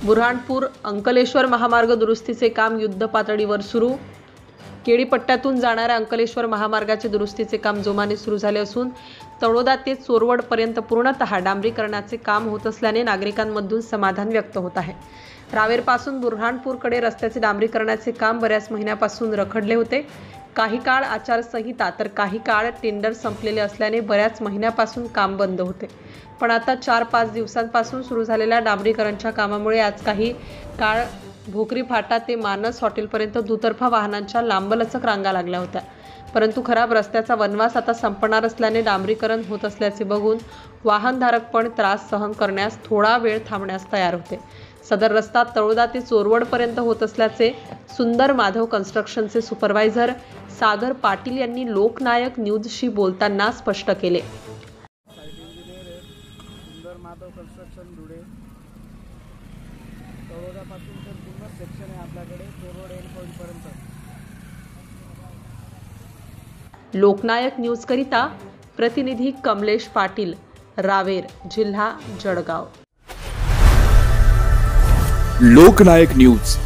बुऱ्हाणपूर अंकलेश्वर महामार्ग दुरुस्तीचे काम युद्ध पातळीवर सुरू। केळीपट्ट्यातून जाणाऱ्या अंकलेश्वर महामार्गाचे दुरुस्तीचे काम जोमाने सुरू झाले असून तळोदा ते चोरवड पर्यंत पूर्णतः डांबरीकरणाचे काम होत असल्याने नागरिकांमधून समाधान व्यक्त होत आहे। रावेरपासून बुऱ्हाणपूरकडे रस्त्याचे डांबरीकरणाचे काम बऱ्याच महिन्यापासून रखडले होते। काही काळ आचारसंहिता तर काही काळ टेंडर संपलेले असल्याने बऱ्याच महिन्यापासून काम बंद होते। पण आता 4-5 दिवसांपासून सुरू झालेल्या डांबरीकरणाच्या कामामुळे आज काही काळ भोकरी फाटा ते मानस हॉटेलपर्यंत दुतर्फा वाहनांच्या लांबलचक रांगा लागल्या होत्या। परंतु खराब रस्त्याचा वनवास आता संपणार असल्याने डांबरीकरण होत असल्याचे बघून वाहनधारक पण त्रास सहन करण्यास थोडा वेळ थांबण्यास तयार होते। सदर रस्ता तळोदा ते चोरवडपर्यंत होत असल्याचे सुंदर माधव कन्स्ट्रक्शनचे सुपरवायझर सागर पाटील यांनी लोकनायक न्यूजशी बोलताना स्पष्ट केले। सुंदर माधव कन्स्ट्रक्शन धुळे तळोदापासून तर पूर्ण सेक्शन आहे आपल्याकडे चोरवड एंड पॉइंट पर्यंत। लोकनायक न्यूज करिता प्रतिनिधी कमलेश पाटील, रावेर, जिल्हा जळगाव। लोकनायक न्यूज